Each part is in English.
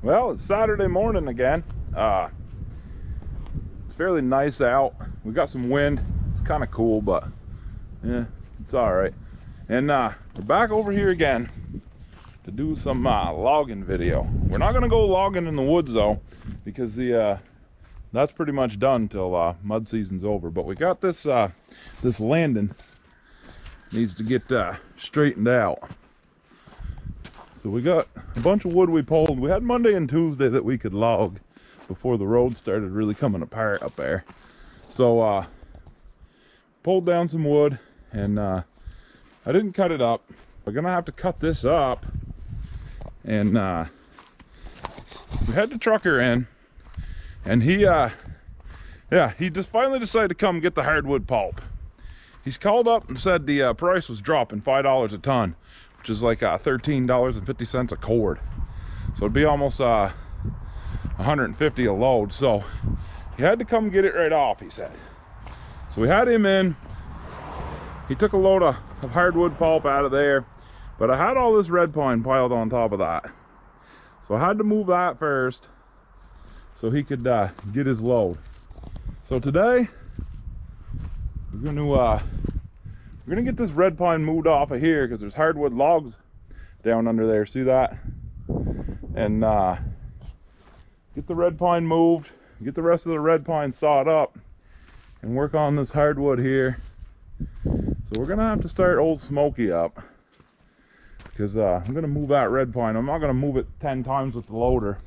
Well, it's Saturday morning again. It's fairly nice out. We got some wind. It's kind of cool, but yeah, it's all right. And we're back over here again to do some logging video. We're not gonna go logging in the woods though, because that's pretty much done till mud season's over. But we got this this landing needs to get straightened out. So we got a bunch of wood we pulled. We had Monday and Tuesday that we could log before the road started really coming apart up there. So pulled down some wood, and I didn't cut it up. We're gonna have to cut this up, and we had the trucker in, and he just finally decided to come get the hardwood pulp. He's called up and said the price was dropping $5 a ton, which is like $13.50 a cord. So it'd be almost $150 a load. So he had to come get it right off, he said. So we had him in. He took a load of hardwood pulp out of there, but I had all this red pine piled on top of that. So I had to move that first so he could get his load. So today we're gonna get this red pine moved off of here because there's hardwood logs down under there. See that? And get the red pine moved, get the rest of the red pine sawed up, and work on this hardwood here. So we're gonna have to start Old Smokey up because I'm gonna move that red pine. I'm not gonna move it 10 times with the loader.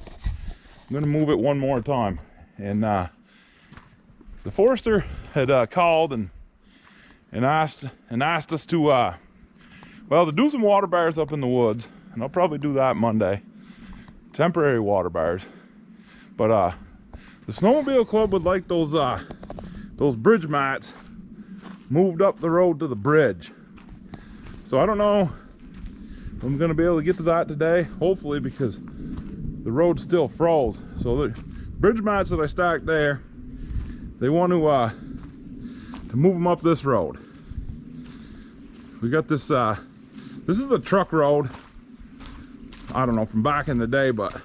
I'm gonna move it one more time. And the forester had called and asked us to to do some water bars up in the woods, and I'll probably do that Monday. Temporary water bars. But the snowmobile club would like those bridge mats moved up the road to the bridge. So I don't know if I'm gonna be able to get to that today, hopefully, because the road still froze. So the bridge mats that I stacked there, they want to move them up this road. We got this this is a truck road, I don't know, from back in the day, but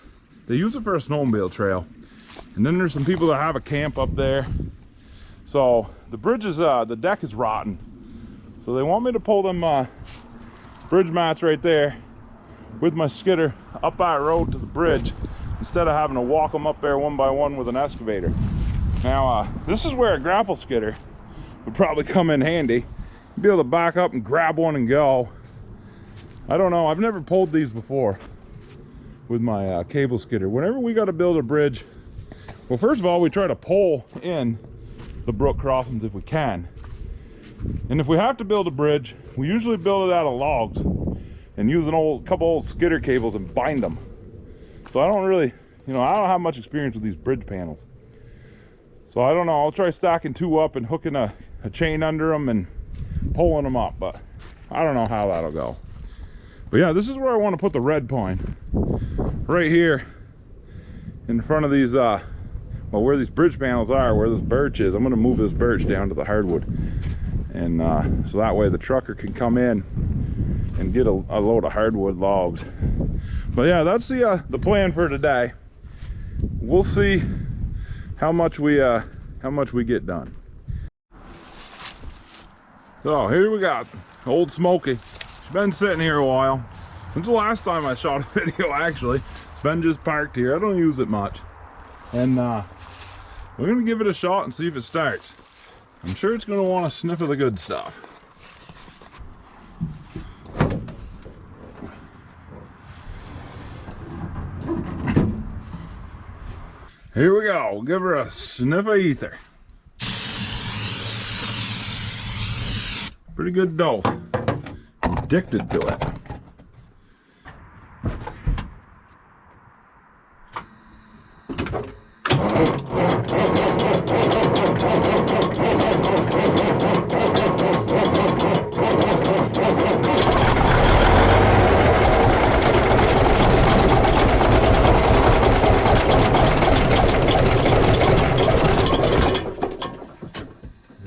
they use it for a snowmobile trail. And then there's some people that have a camp up there. So the bridge is the deck is rotten, so they want me to pull them bridge mats right there with my skidder up that road to the bridge instead of having to walk them up there one by one with an excavator. Now this is where a grapple skidder would probably come in handy. Be able to back up and grab one and go. I don't know, I've never pulled these before with my cable skidder. Whenever we got to build a bridge, well, first of all, we try to pull in the brook crossings if we can. And if we have to build a bridge, we usually build it out of logs and use a couple old skidder cables and bind them. So I don't really, I don't have much experience with these bridge panels. So I don't know, I'll try stacking two up and hooking a chain under them and pulling them up, but I don't know how that'll go. But yeah, this is where I want to put the red pine. Right here in front of these, where these bridge panels are, where this birch is, I'm going to move this birch down to the hardwood. And so that way the trucker can come in and get a load of hardwood logs. But yeah, that's the plan for today. We'll see how much we get done. So here we got Old Smokey. She's been sitting here a while. Since the last time I shot a video, actually. It's been just parked here. I don't use it much. And we're gonna give it a shot and see if it starts. I'm sure it's gonna want to sniff of the good stuff. Here we go. We'll give her a sniff of ether. Pretty good dose. Addicted to it.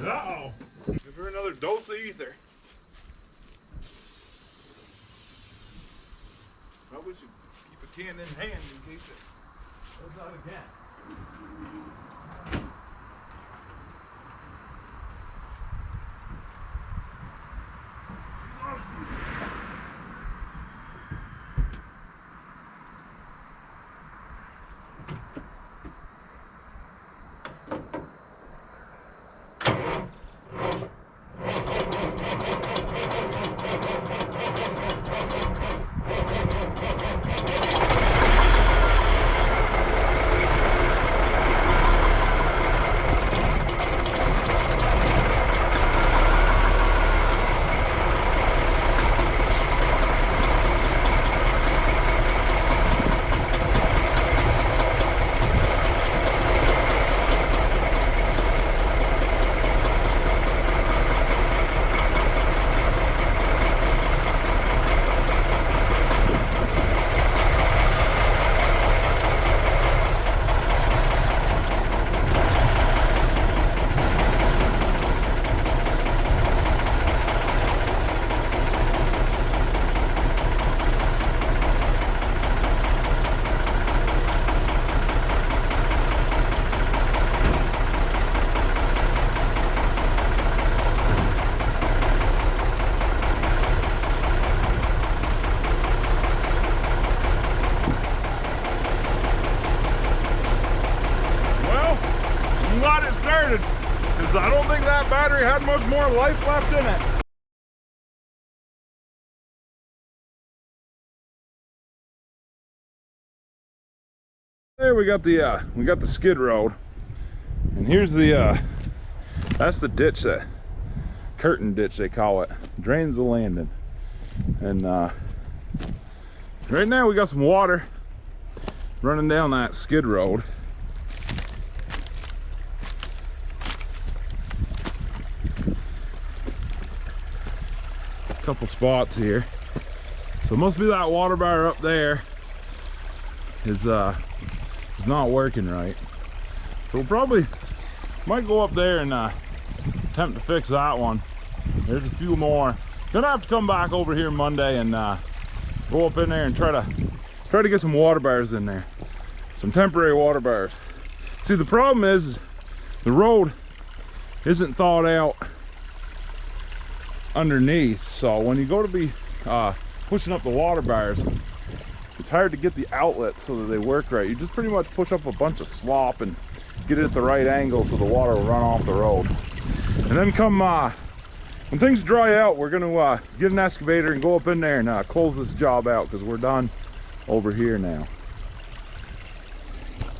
Uh-oh. Give her another dose of ether. Probably should keep it can in hand in case it goes out again. Because I don't think that battery had much more life left in it. There we got the skid road, and here's that's the ditch, that curtain ditch they call it, drains the landing. And right now we got some water running down that skid road. Couple spots here, so it must be that water bar up there is not working right. So we'll probably might go up there and attempt to fix that one. There's a few more. Gonna have to come back over here Monday and go up in there and try to get some water bars in there, some temporary water bars. See, the problem is the road isn't thawed out underneath, so when you go to be pushing up the water bars, it's hard to get the outlets so that they work right. You just pretty much push up a bunch of slop and get it at the right angle so the water will run off the road. And then come when things dry out, we're gonna get an excavator and go up in there and close this job out, because we're done over here now.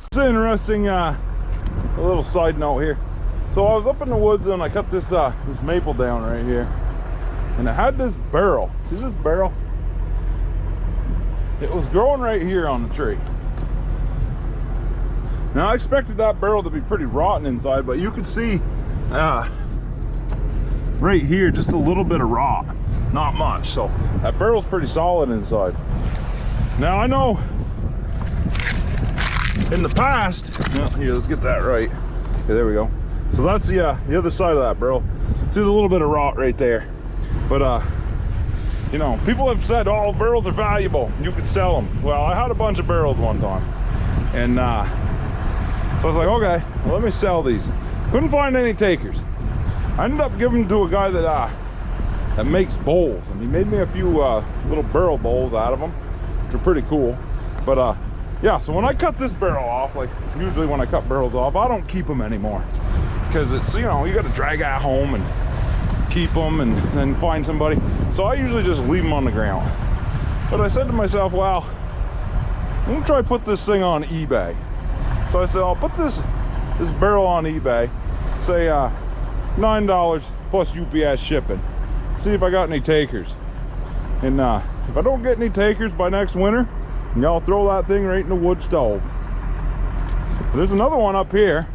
It's interesting, a little side note here. So I was up in the woods and I cut this maple down right here, and it had this barrel. See this barrel? It was growing right here on the tree. Now I expected that barrel to be pretty rotten inside, but you could see right here just a little bit of rot, not much. So that barrel's pretty solid inside. Now I know in the past, well, here, let's get that right. Okay, there we go. So that's the other side of that barrel. So there's a little bit of rot right there, but you know, people have said, oh, barrels are valuable, you could sell them. Well, I had a bunch of barrels one time, and so I was like, okay, well, let me sell these. Couldn't find any takers. I ended up giving them to a guy that makes bowls, and he made me a few little barrel bowls out of them, which are pretty cool. But yeah, so when I cut this barrel off, like usually when I cut barrels off, I don't keep them anymore, because it's, you know, you got to drag that home and keep them and then find somebody. So I usually just leave them on the ground. But I said to myself, well, I'm gonna try to put this thing on eBay. So I said, I'll put this barrel on eBay, say $9 plus UPS shipping, see if I got any takers. And if I don't get any takers by next winter, y'all throw that thing right in the wood stove. There's another one up here.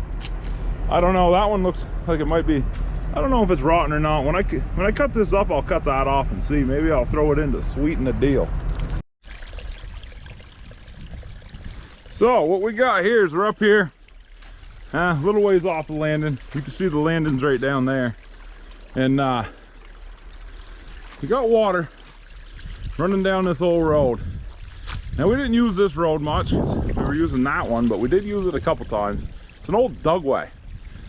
I don't know, that one looks like it might be, I don't know if it's rotten or not. When I cut this up, I'll cut that off and see. Maybe I'll throw it in to sweeten the deal. So what we got here is we're up here a little ways off the landing. You can see the landing's right down there, and we got water running down this old road. Now we didn't use this road much, 'cause we were using that one, but we did use it a couple times. It's an old dugway.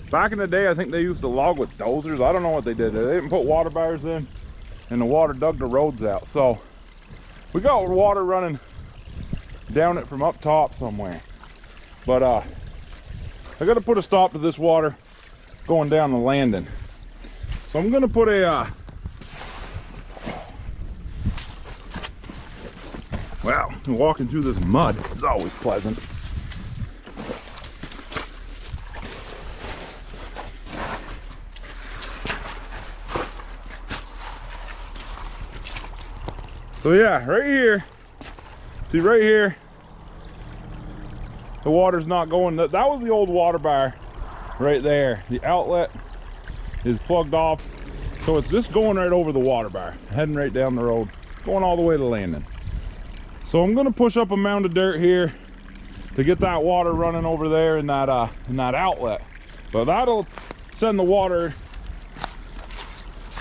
Back in the day, I think they used to log with dozers. I don't know what they did. They didn't put water bars in, and the water dug the roads out. So we got water running down it from up top somewhere. But I gotta put a stop to this water going down the landing. So I'm gonna put a well, walking through this mud is always pleasant. So yeah, right here, see right here, the water's not going. That was the old water bar right there. The outlet is plugged off, so it's just going right over the water bar, heading right down the road, going all the way to landing. So I'm gonna push up a mound of dirt here to get that water running over there in that outlet. But that'll send the water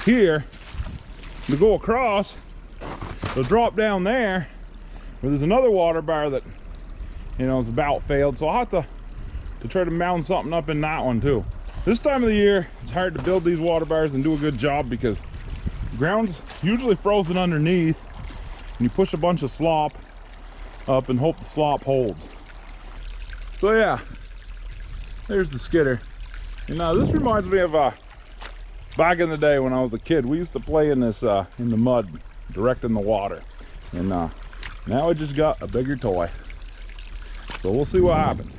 here to go across. It'll drop down there where there's another water bar that, you know, is about failed. So I'll have to try to mount something up in that one too. This time of the year, it's hard to build these water bars and do a good job because the ground's usually frozen underneath, and you push a bunch of slop up and hope the slop holds. So yeah, there's the Skidder. And now this reminds me of back in the day when I was a kid. We used to play in this in the mud, directing the water, and now I just got a bigger toy. So we'll see what happens.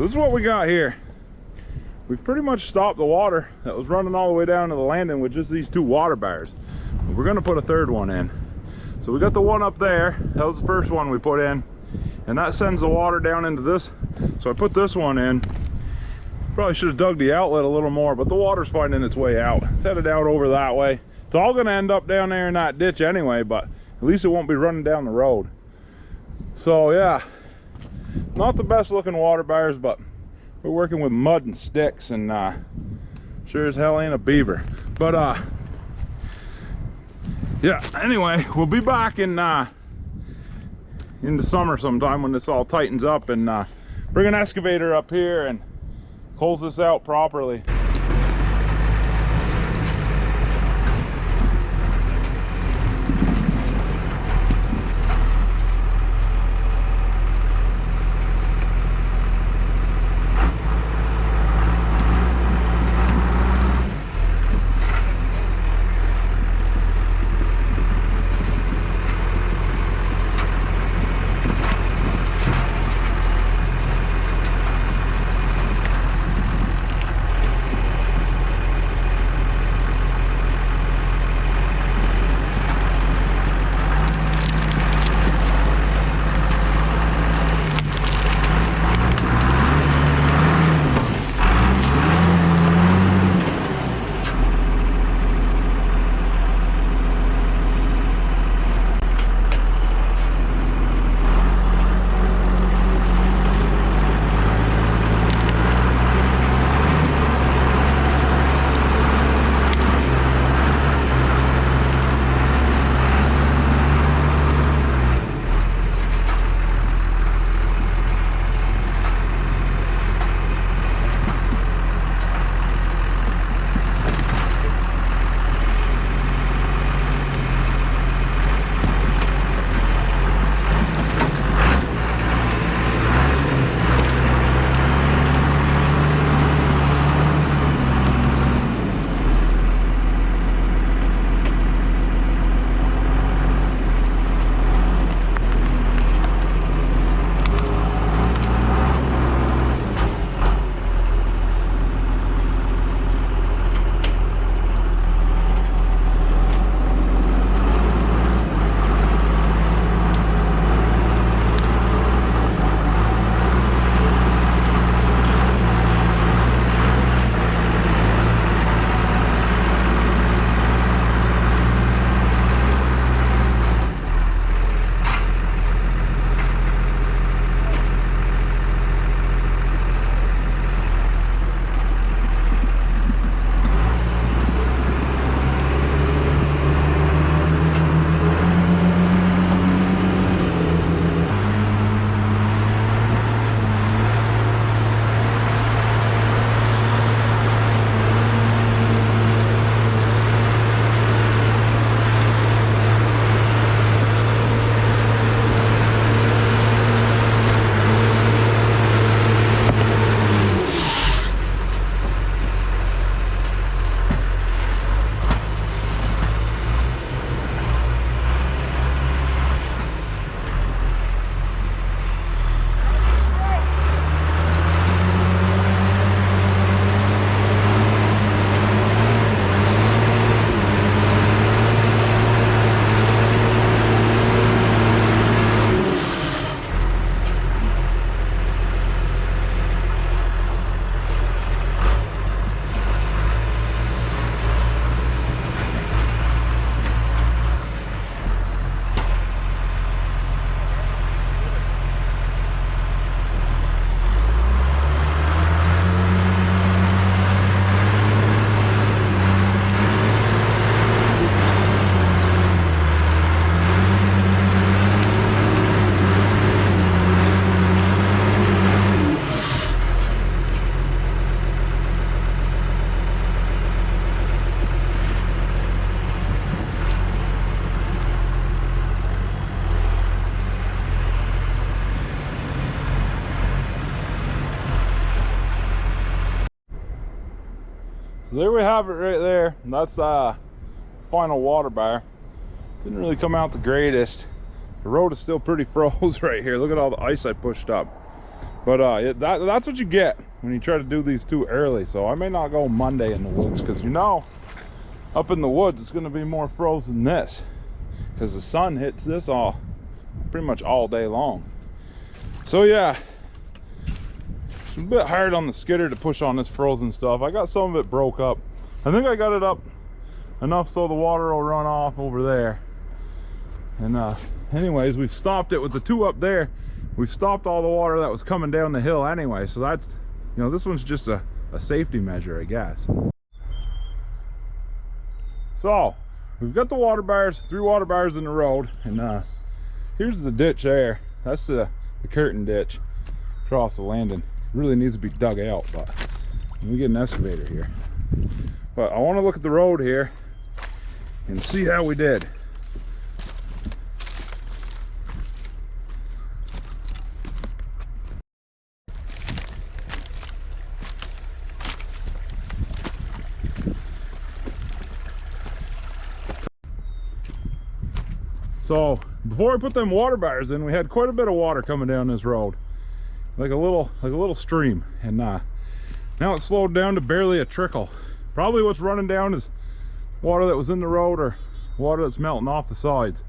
this is what we got here. We've pretty much stopped the water that was running all the way down to the landing with just these 2 water bars. We're gonna put a 3rd one in. So we got the one up there. That was the first one we put in, and that sends the water down into this. So I put this one in. Probably should have dug the outlet a little more, but the water's finding its way out. It's headed out over that way. It's all gonna end up down there in that ditch anyway, but at least it won't be running down the road. So yeah, not the best looking water bars, but we're working with mud and sticks, and sure as hell ain't a beaver. But yeah, anyway, we'll be back in the summer sometime when this all tightens up, and bring an excavator up here and close this out properly. So there we have it right there. That's final water bar. Didn't really come out the greatest. The road is still pretty froze right here. Look at all the ice I pushed up. But that's what you get when you try to do these too early. So I may not go Monday in the woods, because you know, up in the woods it's going to be more frozen than this, because the sun hits this all pretty much all day long. So yeah, it's a bit hard on the skidder to push on this frozen stuff. I got some of it broke up. I think I got it up enough so the water will run off over there. And anyways, we've stopped it with the two up there. We've stopped all the water that was coming down the hill anyway, so that's, you know, this one's just a safety measure, I guess. So we've got the water bars, 3 water bars in the road, and here's the ditch there. That's the curtain ditch across the landing. Really needs to be dug out, but let me get an excavator here. But I want to look at the road here and see how we did. So before I put them water bars in, we had quite a bit of water coming down this road, like a little stream, and now it's slowed down to barely a trickle. Probably what's running down is water that was in the road or water that's melting off the sides.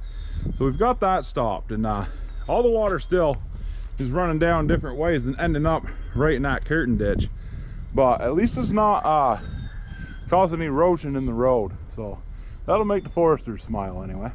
So we've got that stopped, and all the water still is running down different ways and ending up right in that curtain ditch, but at least it's not causing erosion in the road, so that'll make the foresters smile anyway.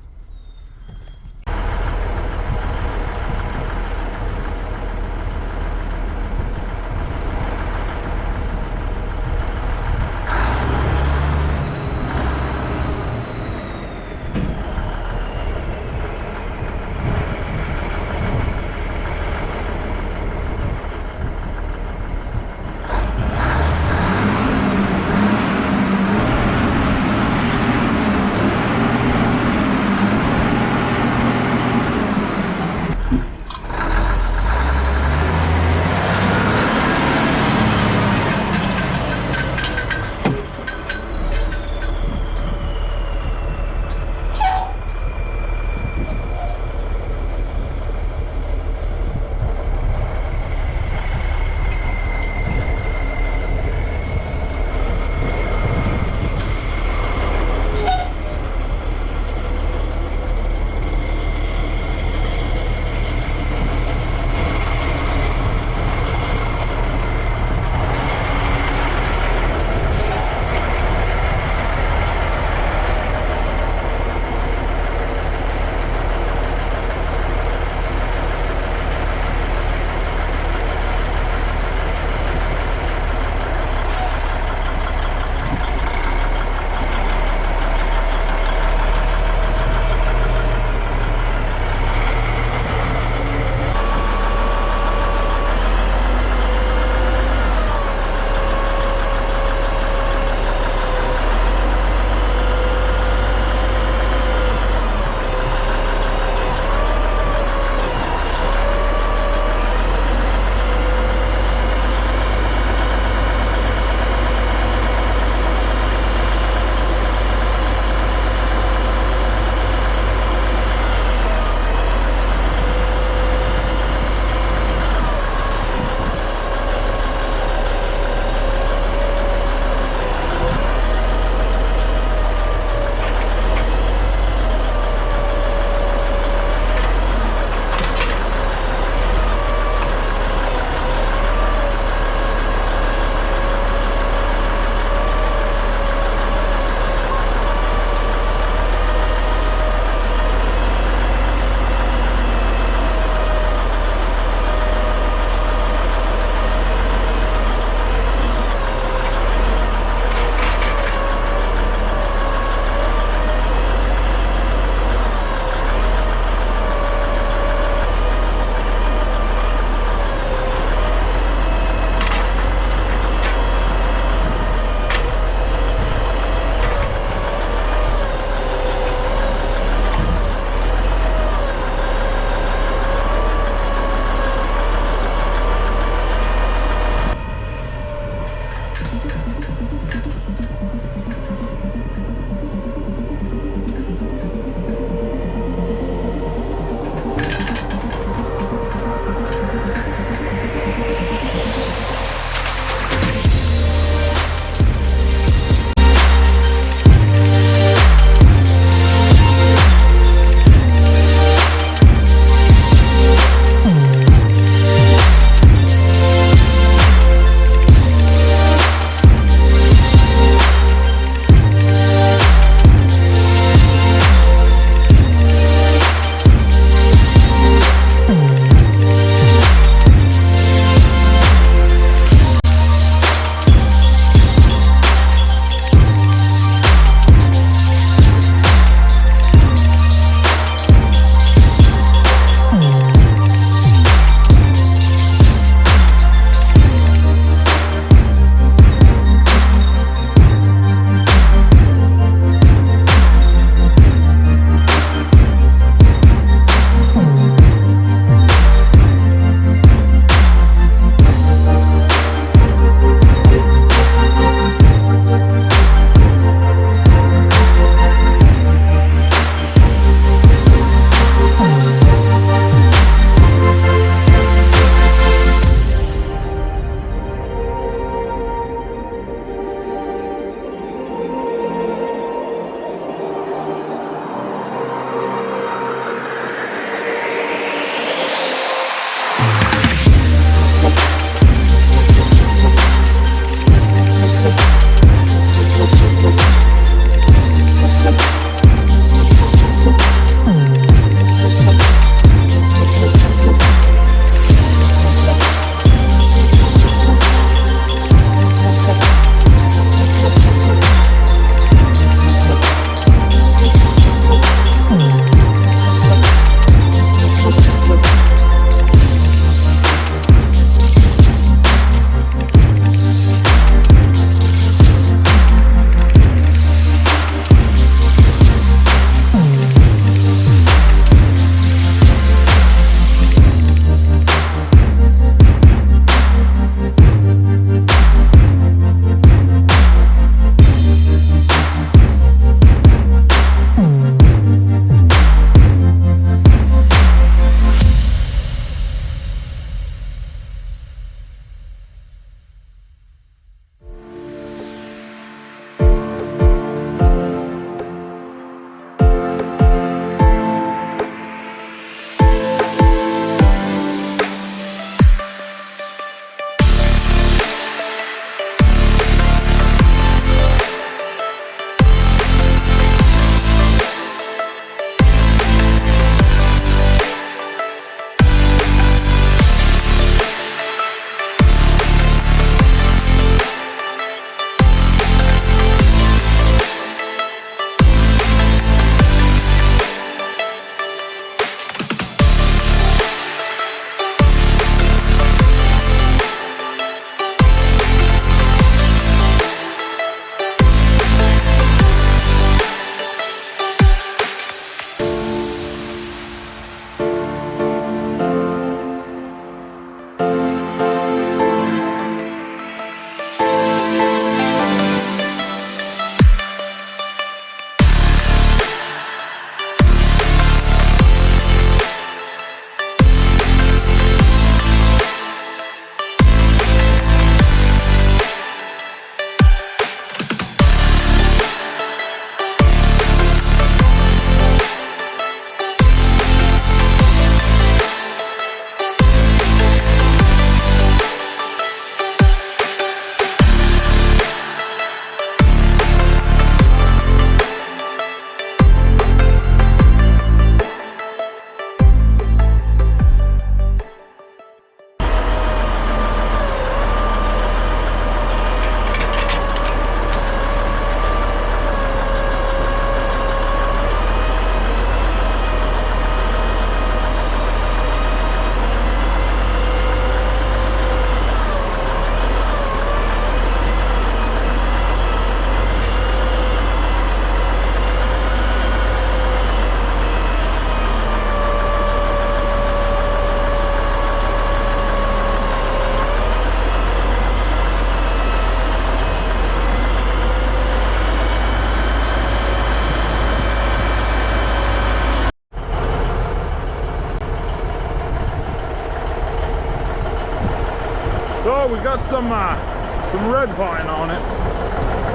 Well, we got some red pine on it.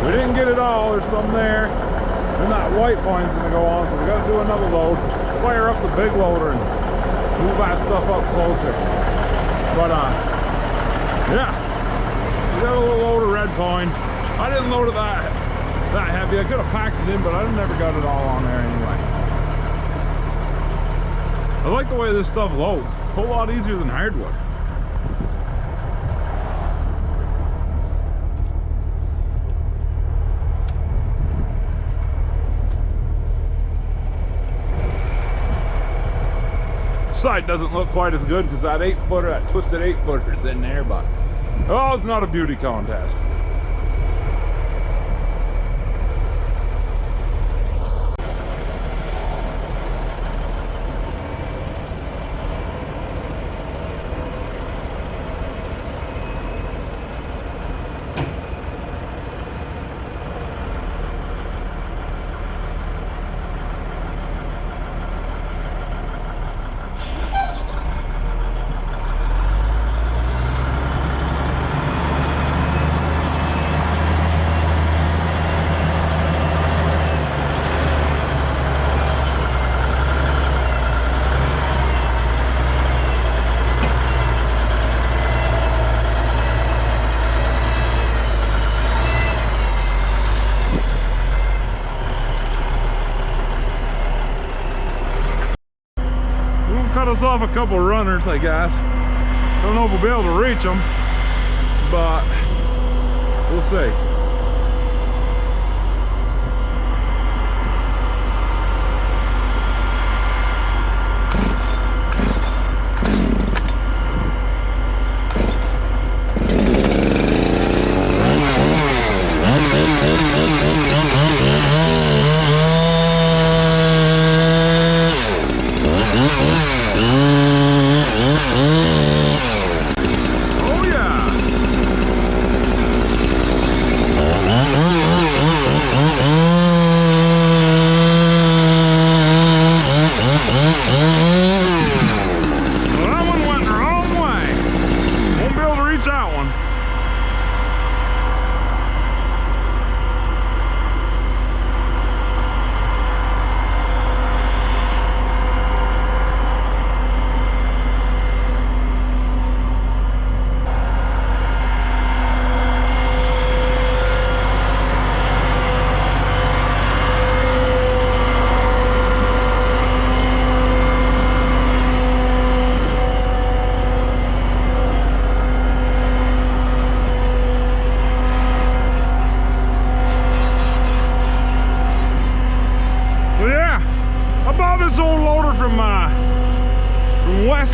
We didn't get it all. There's some there. Then that white pine's gonna go on, so we gotta do another load. Fire up the big loader and move that stuff up closer. But yeah, we got a little load of red pine. I didn't load it that heavy. I could have packed it in, but I never got it all on there anyway. I like the way this stuff loads. A whole lot easier than hardwood. Side doesn't look quite as good because that 8-footer, that twisted 8-footer's in there, but oh, it's not a beauty contest. Cut us off a couple runners, I guess. Don't know if we'll be able to reach them, but we'll see.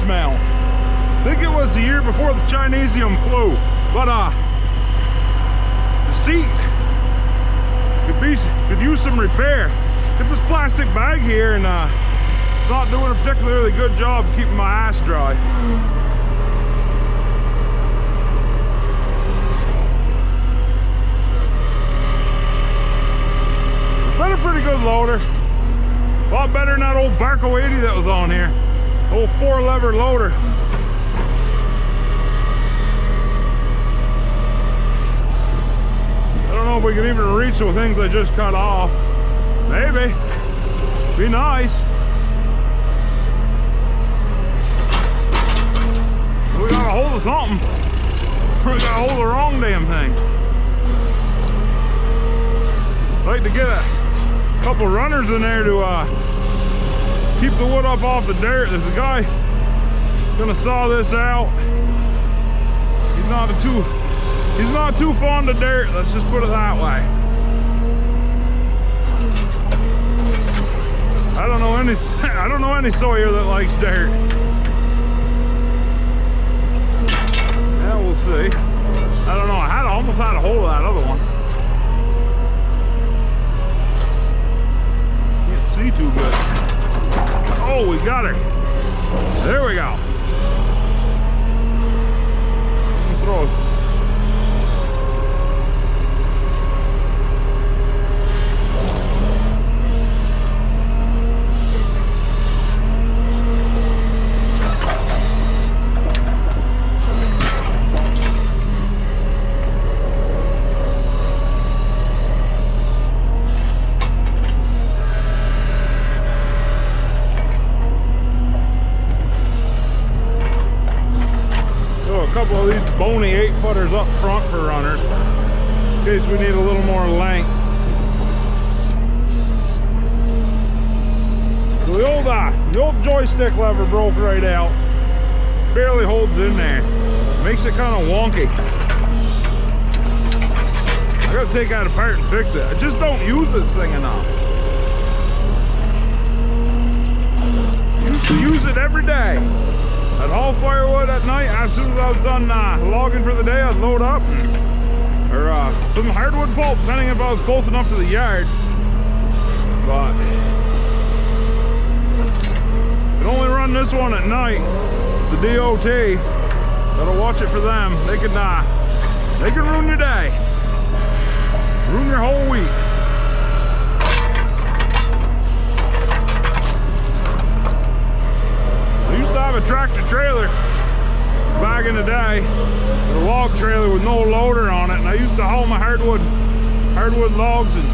I think it was the year before the Chinesium flew, but the seat could use some repair. Get this plastic bag here, and it's not doing a particularly good job keeping my ass dry. It's been a pretty good loader. A lot better than that old Barco 80 that was on here. Old 4-lever loader. I don't know if we can even reach the things I just cut off. Maybe. Be nice. We got a hold of something. We got a hold of the wrong damn thing. I'd like to get a couple runners in there to keep the wood up off the dirt. There's a guy gonna saw this out. He's not too fond of dirt, let's just put it that way. I don't know any sawyer that likes dirt. Yeah, we'll see. I don't know, I almost had a hold of that other one. Can't see too good. Oh, we got her. There we go. Throw it. couple of these bony 8-footers up front for runners, in case we need a little more length. So the old joystick lever broke right out. Barely holds in there. Makes it kind of wonky. I gotta take that apart and fix it. I just don't use this thing enough. Used to use it every day. I'd haul firewood at night. As soon as I was done logging for the day, I'd load up or some hardwood pulp, depending if I was close enough to the yard. But I can only run this one at night. The DOT, gotta watch it for them. They can ruin your day, ruin your whole week. I used to have a tractor trailer back in the day, a log trailer with no loader on it, and I used to haul my hardwood logs and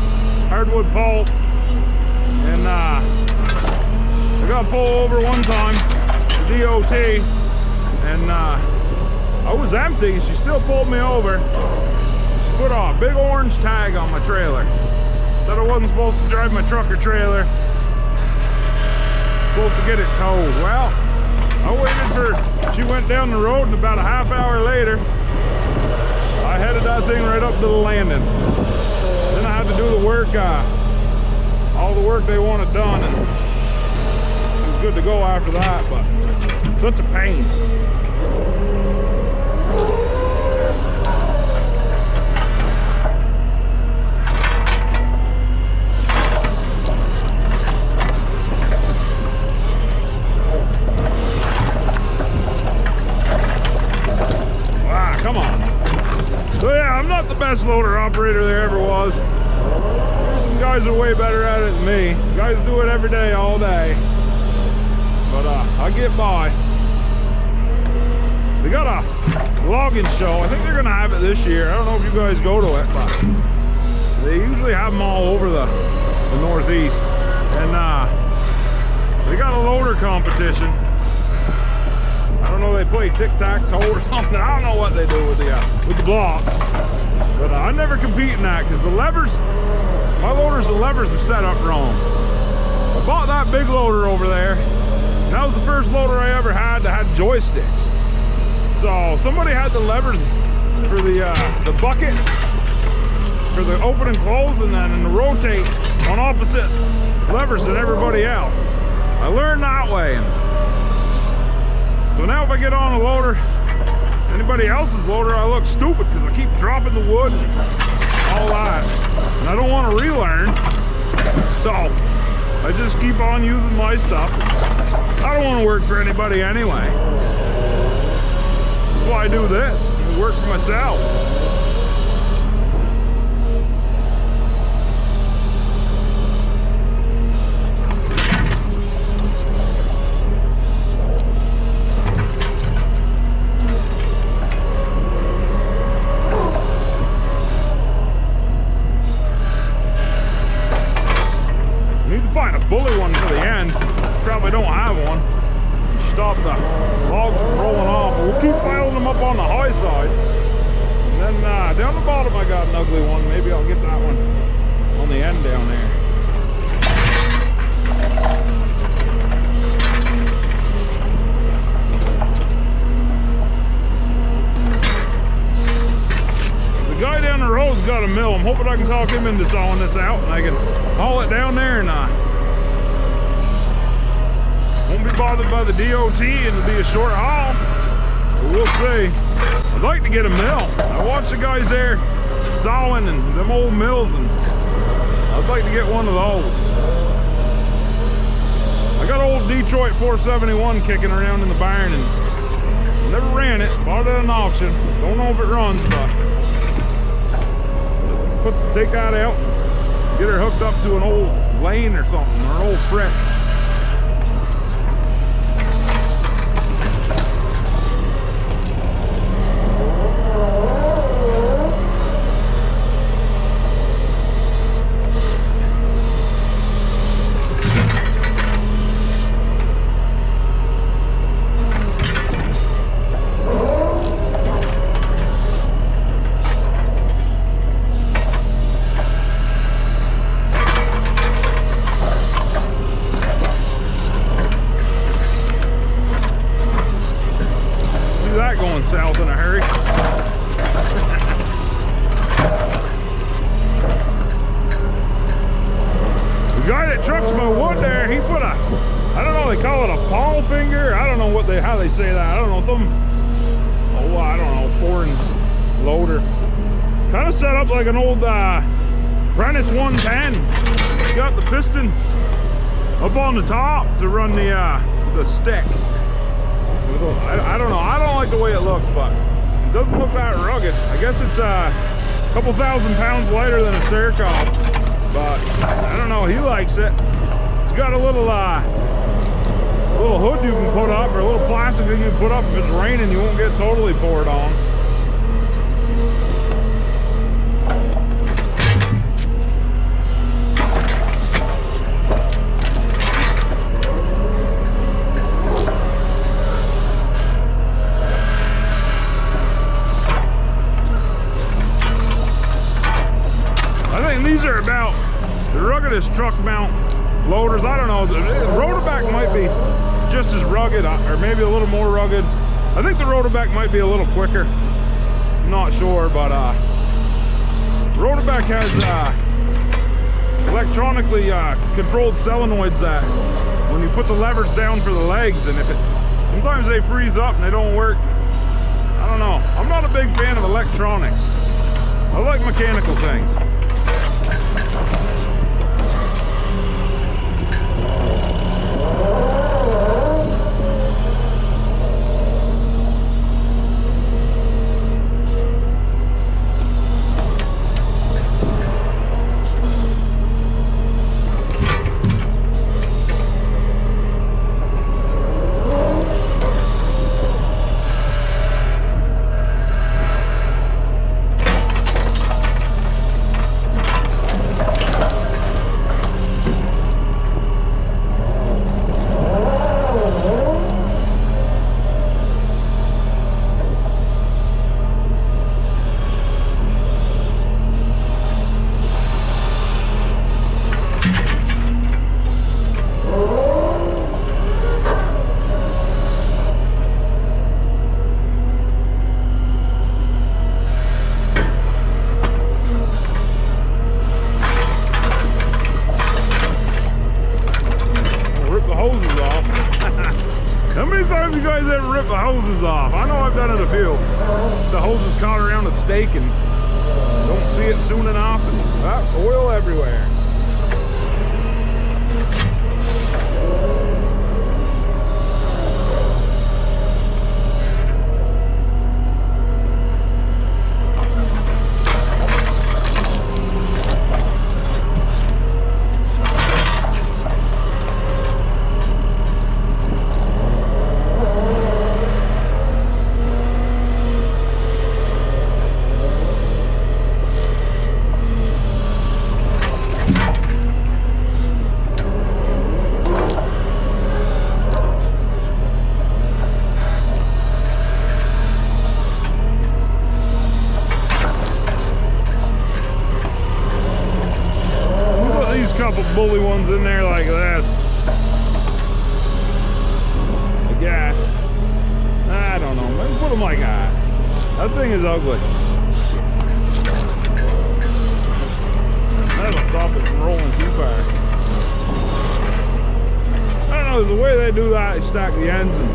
hardwood pulp. And I got pulled over one time, the DOT, and I was empty. She still pulled me over. She put a big orange tag on my trailer. Said I wasn't supposed to drive my truck or trailer. Supposed to get it towed. Well, I waited for, she went down the road, and about a half hour later, I headed that thing right up to the landing. Then I had to do the work, all the work they wanted done, and it was good to go after that, but such a pain. Come on. So yeah, I'm not the best loader operator there ever was. There's some guys that are way better at it than me. Guys do it every day, all day. But I get by. They got a logging show. I think they're gonna have it this year. I don't know if you guys go to it, but they usually have them all over the Northeast. And they got a loader competition. I don't know, they play tic-tac-toe or something. I don't know what they do with the blocks. But I never compete in that because the levers, my loaders, the levers are set up wrong. I bought that big loader over there. And that was the first loader I ever had that had joysticks. So somebody had the levers for the bucket, for the open and close, and then the rotate on opposite levers than everybody else. I learned that way. So now if I get on a loader, anybody else's loader, I look stupid because I keep dropping the wood and all that. And I don't want to relearn. So I just keep on using my stuff. I don't want to work for anybody anyway. That's why I do this. I work for myself. Bully one for the end. Probably don't have one. Stop the logs from rolling off. We'll keep piling them up on the high side. And then down the bottom I got an ugly one. Maybe I'll get that one on the end down there. The guy down the road's got a mill. I'm hoping I can talk him into sawing this out and I can haul it down there and won't be bothered by the DOT, and it'll be a short haul. But we'll see. I'd like to get a mill. I watched the guys there sawing and them old mills, and I'd like to get one of those. I got old Detroit 471 kicking around in the barn, and never ran it. Bought it at an auction. Don't know if it runs, but take that out, get her hooked up to an old lane or something, or an old fret. going south in a hurry. The guy that trucks my wood there, he put a, I don't know, they call it a palm finger. I don't know how they say that. I don't know, some, oh, I don't know, foreign loader. Kind of set up like an old Prentice 110. It's got the piston up on the top to run the stick. I don't know, I don't like the way it looks, but it doesn't look that rugged. I guess it's a couple thousand pounds lighter than a Serco, but I don't know, he likes it. It's got a little hood you can put up, or a little plastic thing you can put up. If it's raining, you won't get totally poured on. These are about the ruggedest truck mount loaders. I don't know, the Rotoback might be just as rugged, or maybe a little more rugged. I think the Rotoback might be a little quicker. I'm not sure, but Rotoback has electronically controlled solenoids that when you put the levers down for the legs, and sometimes they freeze up and they don't work. I don't know. I'm not a big fan of electronics. I like mechanical things. You guys ever rip the hoses off? I know I've done it a few. The hose is caught around a stake and don't see it soon enough, and oil everywhere. Couple bully ones in there like this, I guess. I don't know, maybe put them like that. That thing is ugly. That'll stop it from rolling too fast. I don't know, the way they do that, they stack the ends and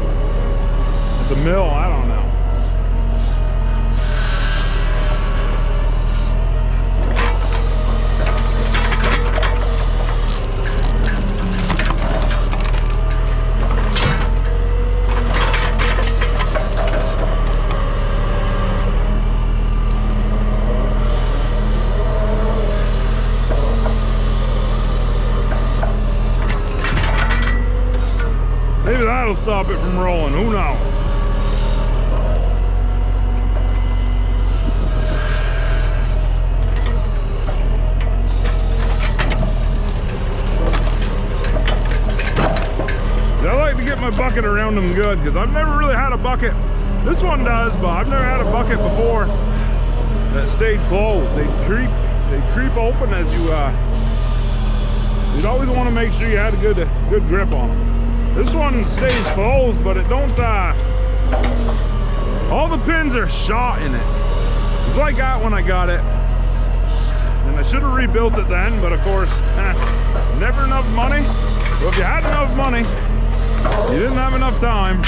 at the mill, I don't know. Maybe that'll stop it from rolling, who knows? I like to get my bucket around them good, because I've never really had a bucket. This one does, but I've never had a bucket before that stayed closed. They creep open as you, you'd always want to make sure you had a good grip on them. This one stays closed, but it don't All the pins are shot in it. It's like that when I got it. And I should have rebuilt it then, but of course, never enough money. Well, if you had enough money, you didn't have enough time.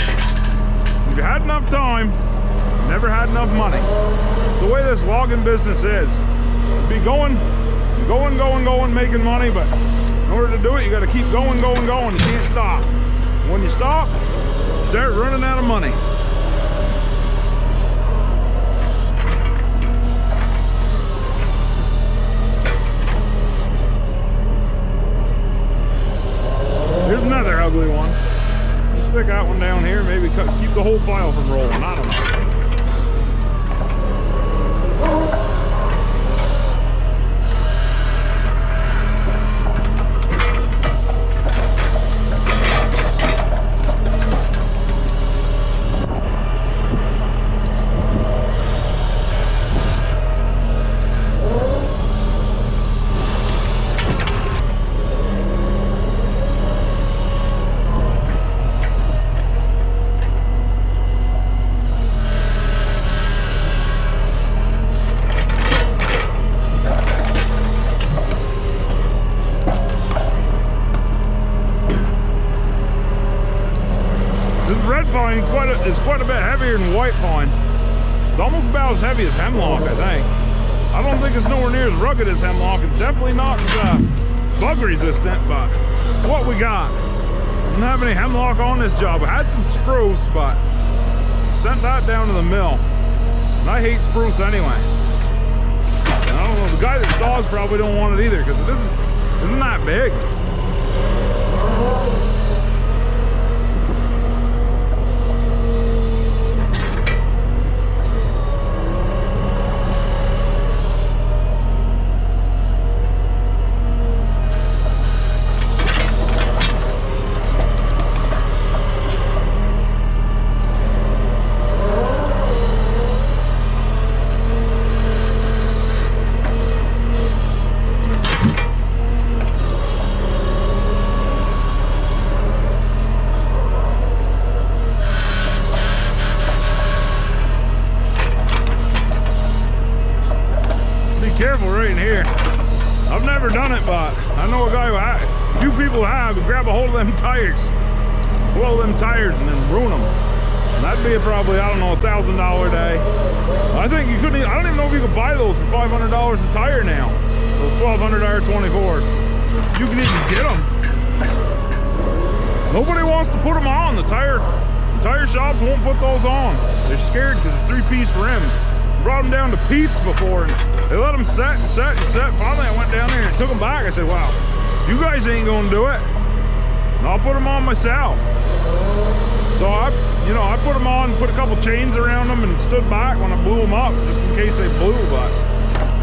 If you had enough time, you never had enough money. It's the way this logging business is. You'd be going, making money, but in order to do it, you gotta keep going. You can't stop. When you stop, you start running out of money. Here's another ugly one. Stick that one down here, maybe keep the whole file from rolling. I don't know. It's quite a bit heavier than white pine. It's almost about as heavy as hemlock, I think. I don't think it's nowhere near as rugged as hemlock. It's definitely not bug resistant, but it's what we got. I don't have any hemlock on this job. I had some spruce, but sent that down to the mill. And I hate spruce anyway. And I don't know, the guy that saws probably don't want it either, because it isn't that big. Careful right in here. I've never done it, but I know a guy who a few people have, who grab a hold of them tires, blow them tires and then ruin them. And that'd be probably, I don't know, $1,000 a day. I think you couldn't, I don't even know if you could buy those for $500 a tire now. Those 1200 R24s. You can even get them. Nobody wants to put them on. The tire shops won't put those on. They're scared because it's 3-piece rims. Brought them down to Pete's before, and they let them set and set and set. Finally, I went down there and took them back. I said, wow, you guys ain't gonna do it. And I'll put them on myself. So I put them on, put a couple chains around them, and stood back when I blew them up, just in case they blew, but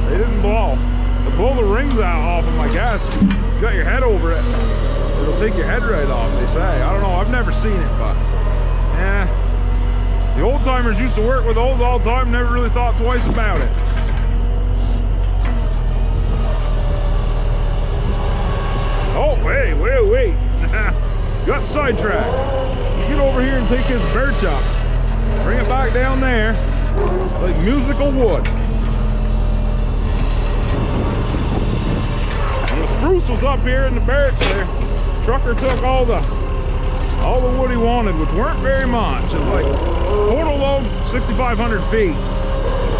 they didn't blow. They blow the rings out off them, I guess. You got your head over it, it'll take your head right off, they say. I don't know, I've never seen it, but yeah. The old timers used to work with those all the time, never really thought twice about it. Oh, wait. Got sidetracked. Get over here and take this birch up. Bring it back down there, like musical wood. And the spruce was up here in the birch there. Trucker took all the wood he wanted, which weren't very much. It was like total load 6,500 feet.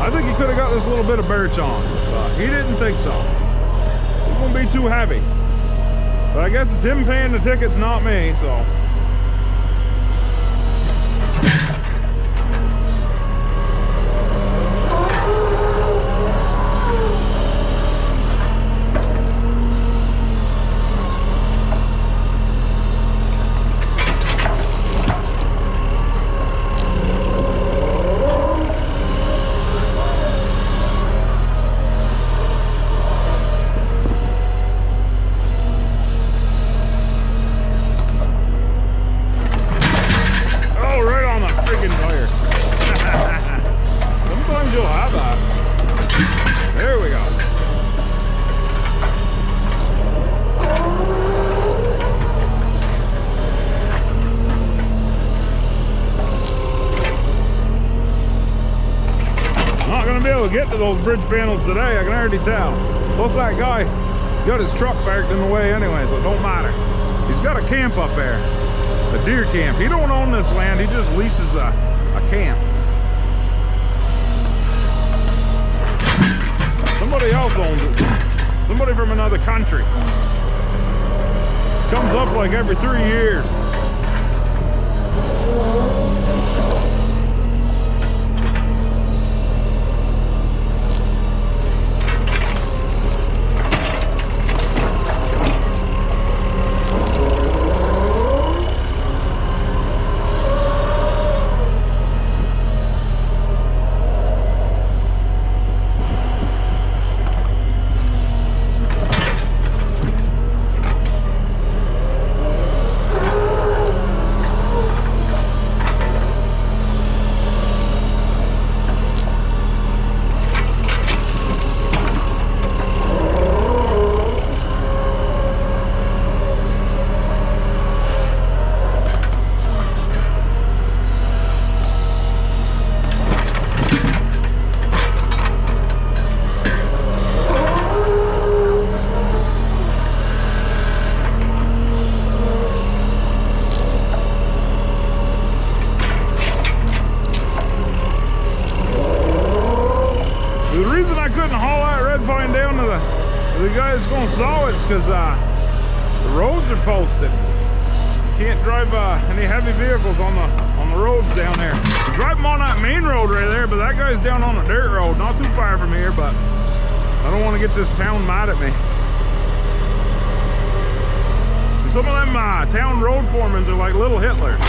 I think he could have got this little bit of birch on, but he didn't think so. It's gonna be too heavy. But I guess it's him paying the tickets, not me, so. able to get to those bridge panels today, I can already tell. Plus that guy got his truck parked in the way anyway, so it don't matter. He's got a camp up there, a deer camp. He don't own this land, he just leases a camp. Somebody else owns it. Somebody from another country. Comes up like every 3 years. Because the roads are posted. Can't drive any heavy vehicles on the roads down there. You drive them on that main road right there, but that guy's down on a dirt road, not too far from here. But I don't want to get this town mad at me. And some of them town road foremans are like little Hitlers.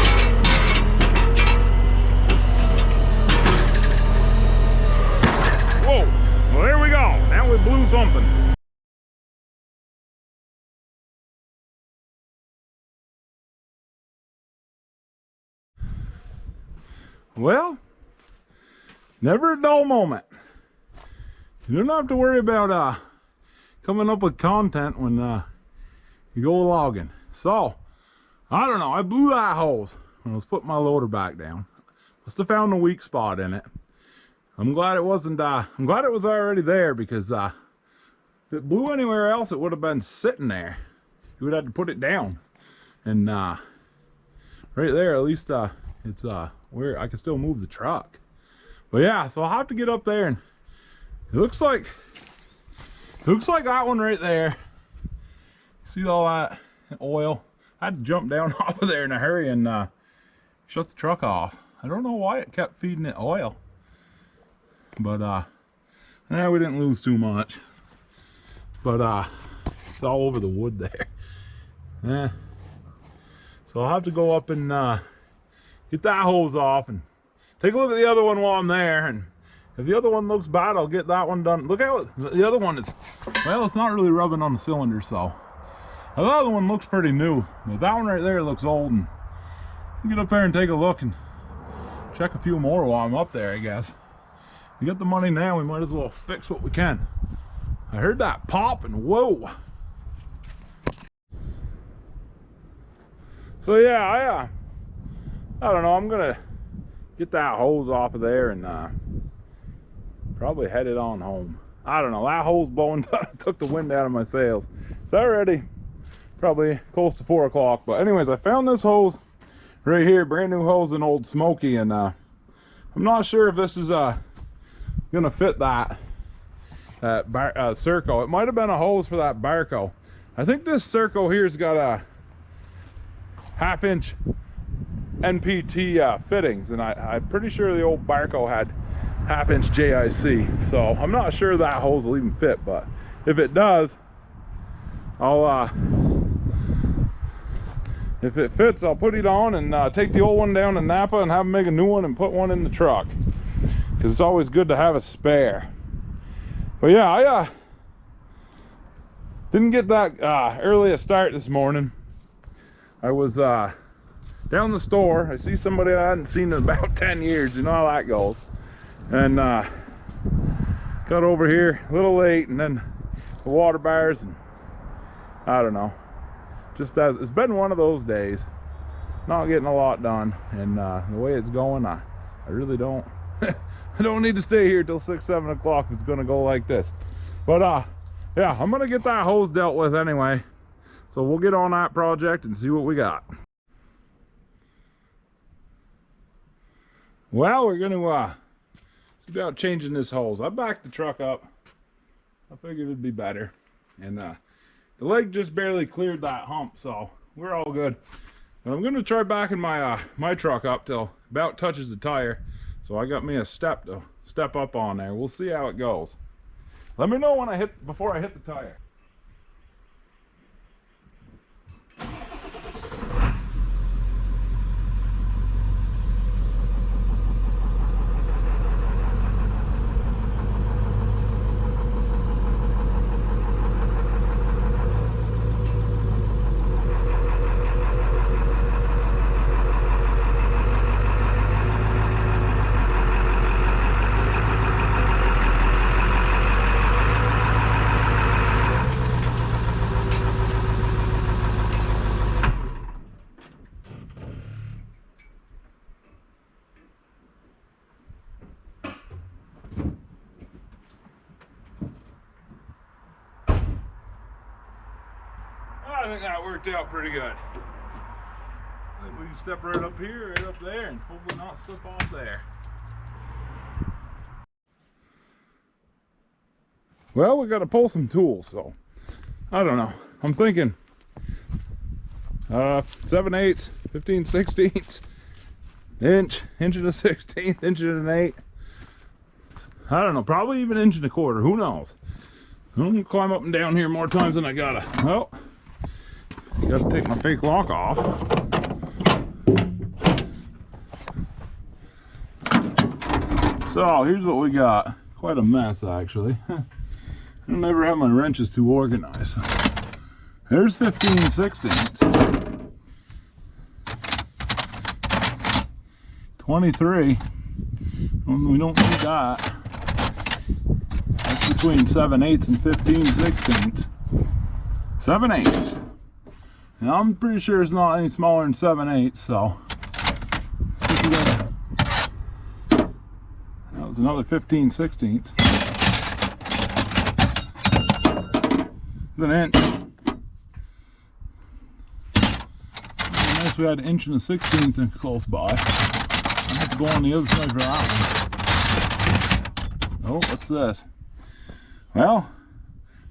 Whoa! Well, there we go. Now we blew something. Well, never a dull moment. You don't have to worry about coming up with content when you go logging. So, I don't know, I blew that hose when I was putting my loader back down. Must have found a weak spot in it. I'm glad it wasn't, I'm glad it was already there, because if it blew anywhere else, it would have been sitting there. You would have to put it down. And right there, at least it's where I can still move the truck. But yeah, so I'll have to get up there, and it looks like that one right there. See all that oil? I had to jump down off of there in a hurry and shut the truck off. I don't know why it kept feeding it oil, but we didn't lose too much. But it's all over the wood there. So I'll have to go up and get that hose off and take a look at the other one while I'm there. And if the other one looks bad, I'll get that one done. Look how the other one is, well, it's not really rubbing on the cylinder, so the other one looks pretty new, but that one right there looks old. And I'll get up there and take a look and check a few more while I'm up there, I guess. We got the money now, we might as well fix what we can. I heard that pop, and whoa. So yeah, I don't know, I'm gonna get that hose off of there and probably head it on home. I don't know, that hose blowing took the wind out of my sails. It's already probably close to 4 o'clock, but anyways, I found this hose right here, brand new hose in Old Smokey, and I'm not sure if this is gonna fit that Serco. It might have been a hose for that Barco. I think this Serco here's got a 1/2 inch NPT fittings, and I'm pretty sure the old Barco had 1/2 inch JIC, so I'm not sure that hose will even fit, but if it does, I'll if it fits, I'll put it on and take the old one down to Napa and have them make a new one and put one in the truck, because it's always good to have a spare. But yeah, I didn't get that early a start this morning. I was down the store. I see somebody I hadn't seen in about 10 years. You know how that goes. And got over here a little late, and then the Waterbars, and I don't know. Just as it's been one of those days, not getting a lot done, and the way it's going, I really don't I don't need to stay here till 6, 7 o'clock if it's gonna go like this. But yeah, I'm gonna get that hose dealt with anyway. So we'll get on that project and see what we got. Well, we're gonna see about changing this hose. I backed the truck up. I figured it'd be better. And the leg just barely cleared that hump, so we're all good. But I'm gonna try backing my my truck up till about touches the tire. So I got me a step to step up on there. We'll see how it goes. Let me know when before I hit the tire. I think that worked out pretty good. I think we can step right up here, right up there, and hopefully not slip off there. Well, we got to pull some tools, so I don't know. I'm thinking 7/8, 15/16, inch and a 16th, inch and an 8. I don't know, probably even 1.25 inches. Who knows? I'm gonna climb up and down here more times than I gotta. Well, I gotta take my fake lock off. So here's what we got. Quite a mess, actually. I never have my wrenches too organized. There's 15/16. 23. We don't need that. That's between 7/8 and 15/16. 7/8. Now I'm pretty sure it's not any smaller than 7/8, so that was another 15/16. It's an inch. Nice we had 1.16 inch close by. I have to go on the other side for that one. Oh, what's this? Well,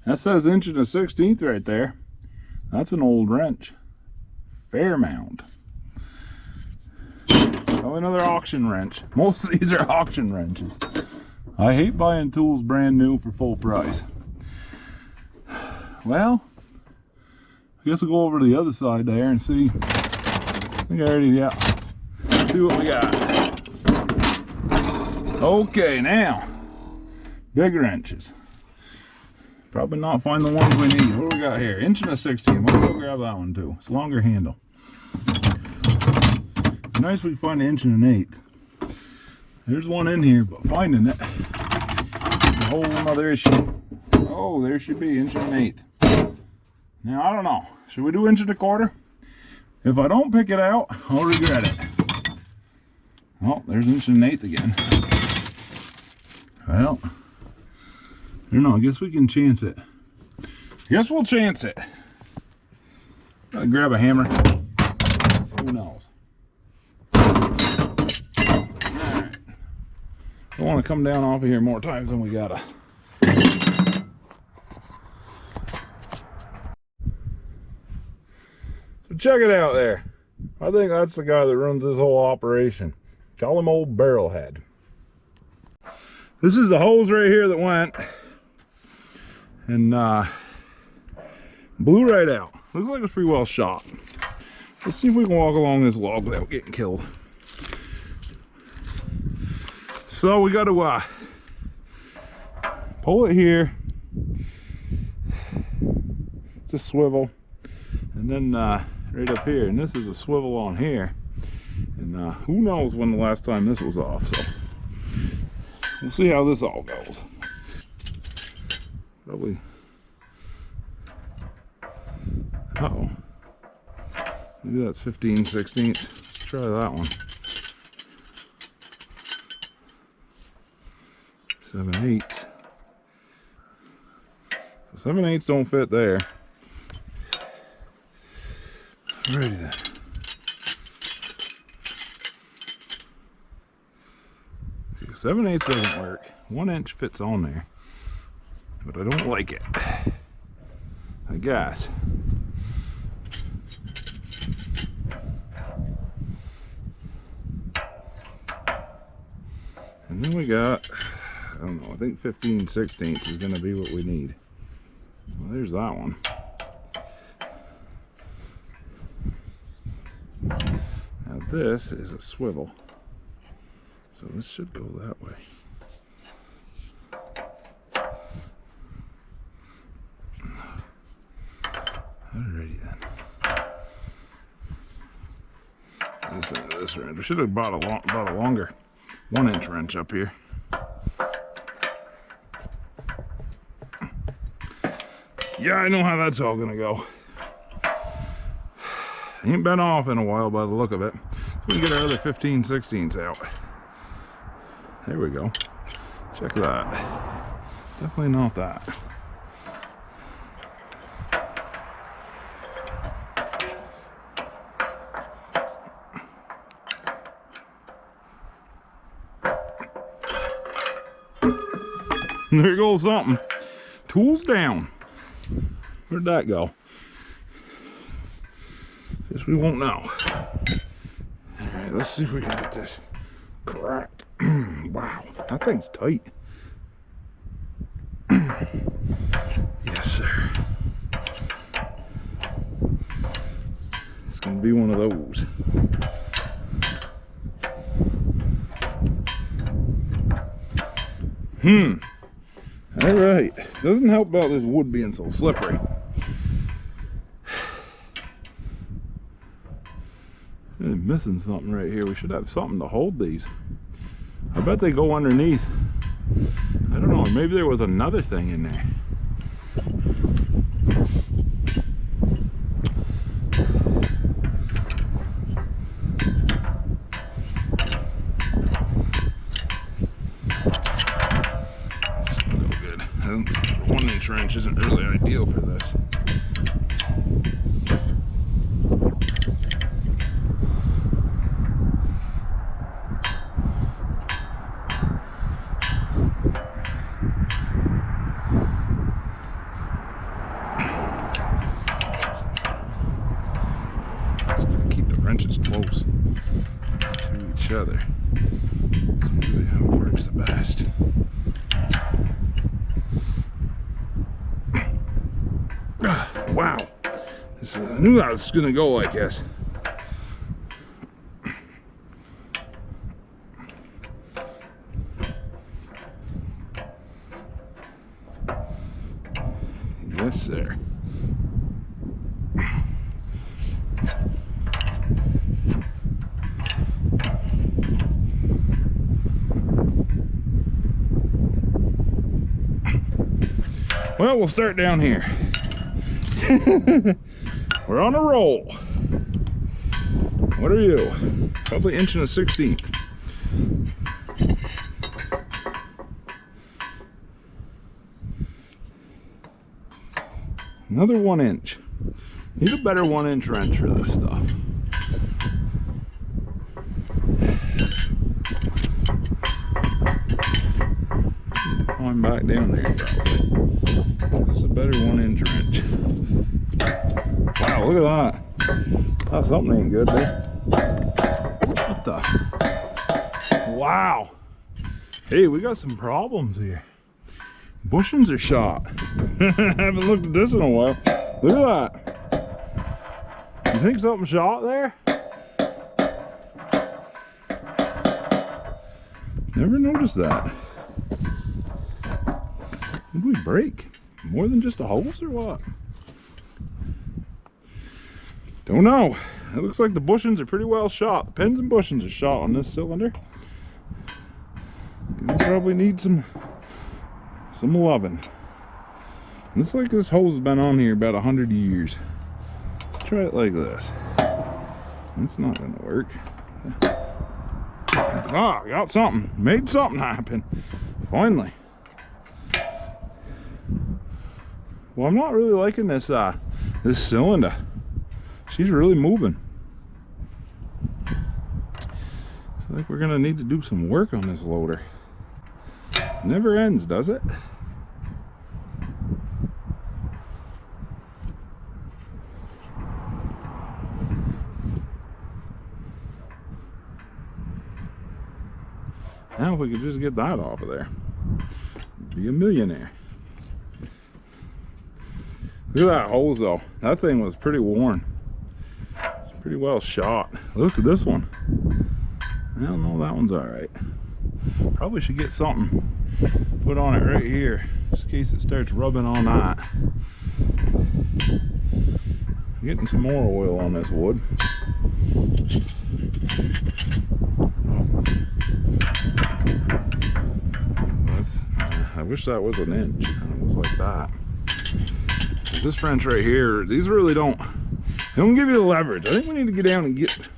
that says 1.16 right there. That's an old wrench. Fairmount. Oh, another auction wrench. Most of these are auction wrenches. I hate buying tools brand new for full price. Well, I guess we'll go over to the other side there and see. I think I already, yeah. See what we got. Okay, now, big wrenches. Probably not find the ones we need. What do we got here? 1.16. We'll go grab that one too. It's a longer handle. Nice we find 1.8 inch. There's one in here, but finding it is a whole other issue. Oh, there should be 1.8 inch. Now I don't know. Should we do 1.25 inch? If I don't pick it out, I'll regret it. Oh, there's 1.8 inch again. Well, I don't know. I guess we can chance it. Guess we'll chance it. Gotta grab a hammer. Who knows? Alright. Don't want to come down off of here more times than we gotta. So check it out there. I think that's the guy that runs this whole operation. Call him Old Barrelhead. This is the hose right here that went and blew right out. Looks like it's pretty well shot. Let's see if we can walk along this log without getting killed. So we got to pull it here. It's a swivel, and then right up here, and this is a swivel on here. And who knows when the last time this was off, so we'll see how this all goes. Probably. Uh-oh. Maybe that's 15/16. Let's try that one. 7/8. So 7/8 don't fit there. Alrighty then. Okay, 7/8 doesn't work. 1 inch fits on there, but I don't like it, I guess. And then we got, I don't know, I think 15/16 is going to be what we need. Well, there's that one. Now this is a swivel, so this should go that way. Alrighty then. This wrench. We should have bought a longer 1 inch wrench up here. Yeah, I know how that's all gonna go. Ain't been off in a while by the look of it. We can get our other 15/16 out. There we go. Check that. Definitely not that. There goes something. Tools down. Where'd that go? Guess we won't know. Alright, let's see if we can get this cracked. Wow, that thing's tight. Yes, sir. It's gonna be one of those. Alright. Doesn't help about this wood being so slippery. I'm missing something right here. We should have something to hold these. I bet they go underneath. I don't know, maybe there was another thing in there. No good. 1 inch wrench isn't really ideal for this. Wrenches close to each other. That's really how it works the best. Wow. I knew I was going to go like this. Yes, sir. Well, we'll start down here. We're on a roll. What are you? Probably 1 1/16. Another 1 inch. Need a better 1 inch wrench for this stuff. Need to climb back down there probably. Just a better 1 inch wrench. Wow, look at that. Oh, something ain't good there. What the? Wow. Hey, we got some problems here. Bushings are shot. Haven't looked at this in a while. Look at that. You think something shot there? Never noticed that. What did we break? More than just a hose or what? Don't know. It looks like the bushings are pretty well shot. The pins and bushings are shot on this cylinder. We probably need some loving. Looks like this hose has been on here about 100 years. Let's try it like this. It's not gonna work. Ah, got something. Made something happen. Finally. Well, I'm not really liking this this cylinder. She's really moving. I think we're gonna need to do some work on this loader. Never ends, does it? Now if we could just get that off of there, be a millionaire. Look at that hose though. That thing was pretty worn. It's pretty well shot. Look at this one. I don't know, that one's alright. Probably should get something put on it right here, just in case it starts rubbing on that. Getting some more oil on this wood. I wish that was an inch. It was like that. This wrench right here, these really don't give you the leverage. I think we need to get down and get a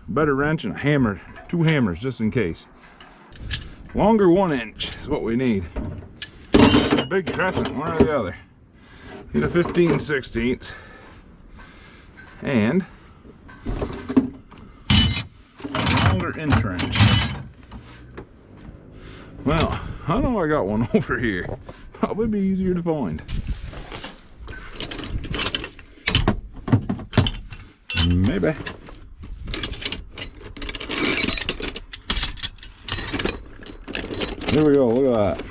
better wrench and a hammer, 2 hammers just in case. Longer 1 inch is what we need. Big crescent, one or the other. Get a 15/16 and a longer inch wrench. Well, I know I got one over here. Probably be easier to find. Maybe. There we go, look at that.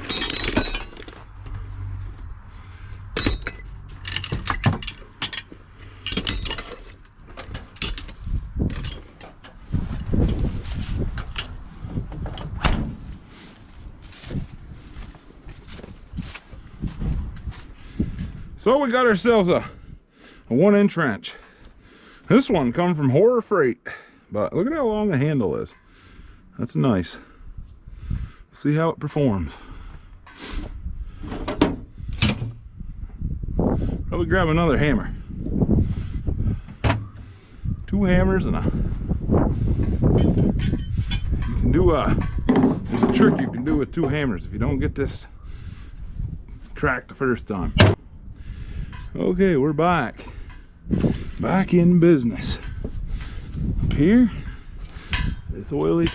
So we got ourselves a 1 inch wrench. This one come from Horror Freight, but look at how long the handle is. That's nice. See how it performs. Probably grab another hammer. 2 hammers and you can do there's a trick you can do with 2 hammers if you don't get this cracked the first time. Okay, we're back in business. Up here, this oily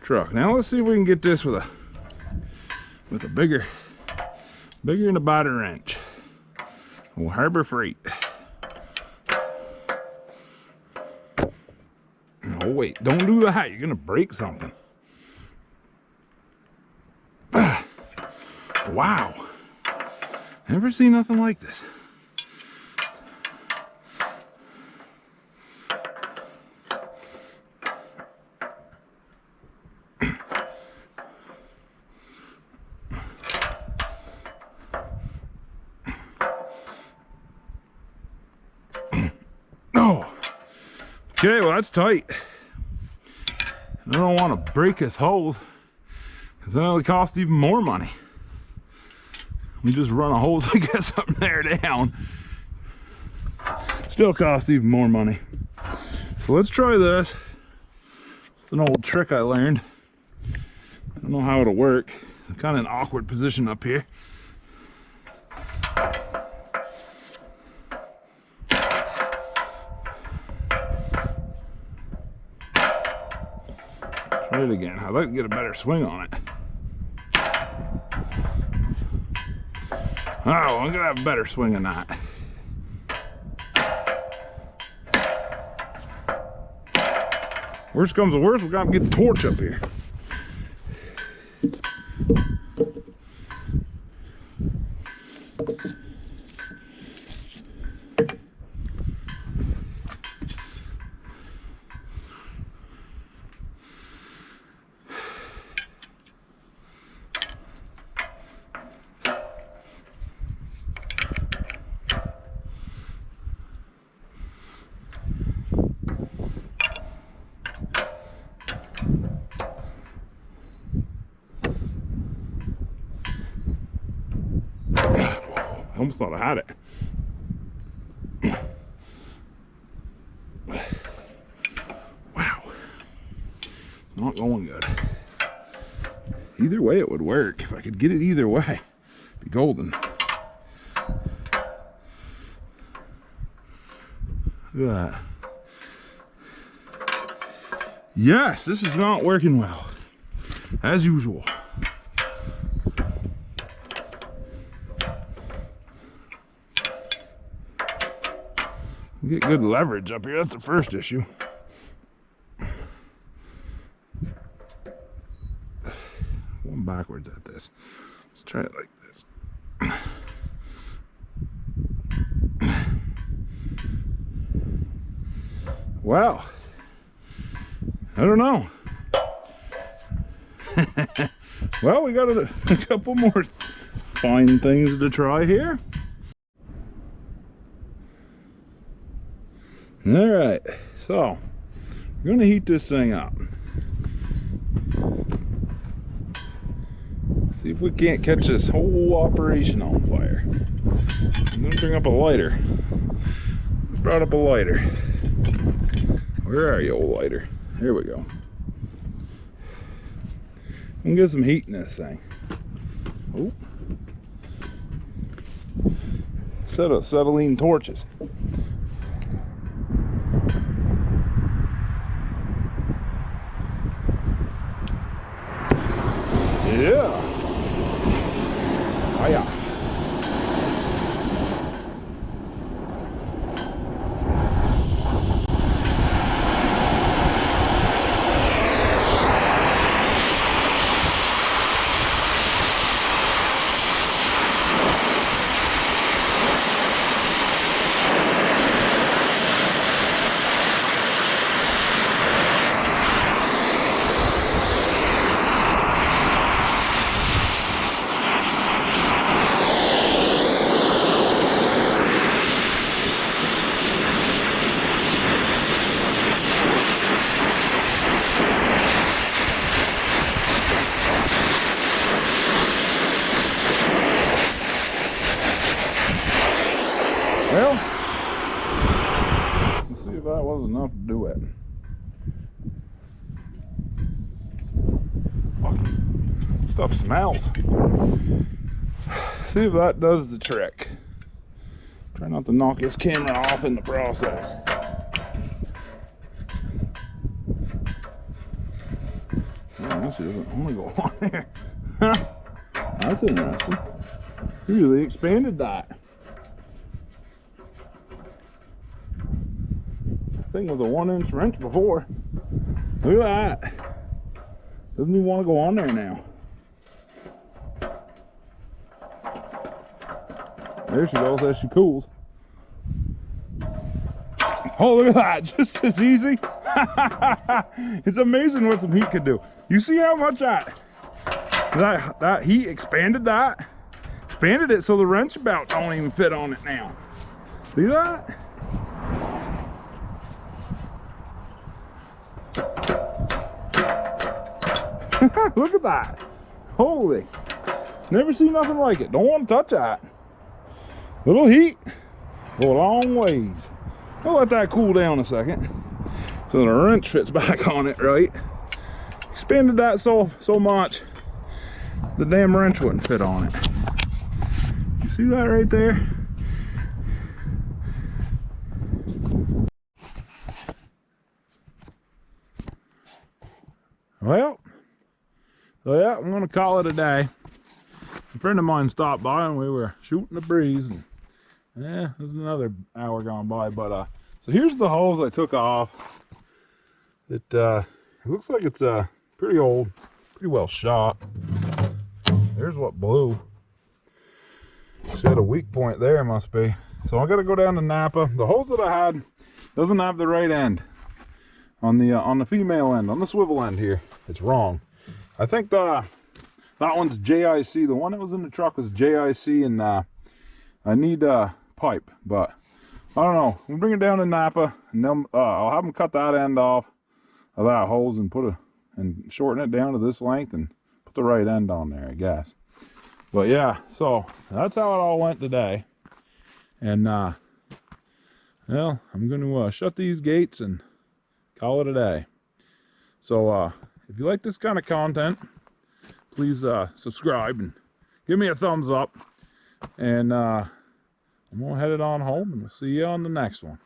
truck. Now let's see if we can get this with a bigger and a better wrench. Oh, Harbor Freight. Oh wait, don't do that. You're gonna break something. Wow. Never seen nothing like this. Oh, okay, well that's tight. I don't want to break this hose because then it'll cost even more money. We just run a hose, I guess, up there down. Still costs even more money. So let's try this. It's an old trick I learned. I don't know how it'll work. I'm kind of in an awkward position up here. Try it again. I'd like to get a better swing on it. Oh, I'm gonna have a better swing than that. Worst comes to worst, we gotta get the torch up here. I almost thought I had it. Wow. Not going good. Either way it would work. If I could get it either way, it'd be golden. Look at that. Yes, this is not working well, as usual. Get good leverage up here, that's the first issue. Going backwards at this. Let's try it like this. Well, I don't know. Well, we got a couple more fine things to try here. All right, so we're gonna heat this thing up. See if we can't catch this whole operation on fire. I'm gonna bring up a lighter. I brought up a lighter. Where are you, old lighter? Here we go. I'm gonna get some heat in this thing. Oh. Set of acetylene torches. Yeah. Oh yeah. Well, let's see if that was enough to do it. Fuck, stuff smells. See if that does the trick. Try not to knock this camera off in the process. Oh, this doesn't want to go on there. That's interesting. You really expanded that. Thing was a 1-inch wrench before. Look at that. Doesn't even want to go on there now. There she goes as she cools. Oh, look at that. Just as easy. It's amazing what some heat could do. You see how much that heat expanded that? Expanded it so the wrench belt don't even fit on it now. See that? Look at that. Holy. Never seen nothing like it. Don't want to touch that. Little heat. Go a long ways. I'll let that cool down a second. So the wrench fits back on it right. Expanded that so much the damn wrench wouldn't fit on it. You see that right there? Well, so yeah, I'm gonna call it a day. A friend of mine stopped by and we were shooting the breeze, and yeah, there's another hour gone by. But so here's the hose I took off. It looks like it's pretty old, pretty well shot. There's what blew. She had a weak point there, must be. So I gotta go down to Napa. The hose that I had doesn't have the right end on the female end, on the swivel end here. It's wrong. I think that one's JIC. The one that was in the truck was JIC, and I need pipe, but I don't know. We'll bring it down to Napa, and then I'll have them cut that end off of that hose and shorten it down to this length and put the right end on there, I guess. But yeah, so that's how it all went today. And well, I'm going to shut these gates and call it a day. So if you like this kind of content, please subscribe and give me a thumbs up. And I'm gonna head it on home, and we'll see you on the next one.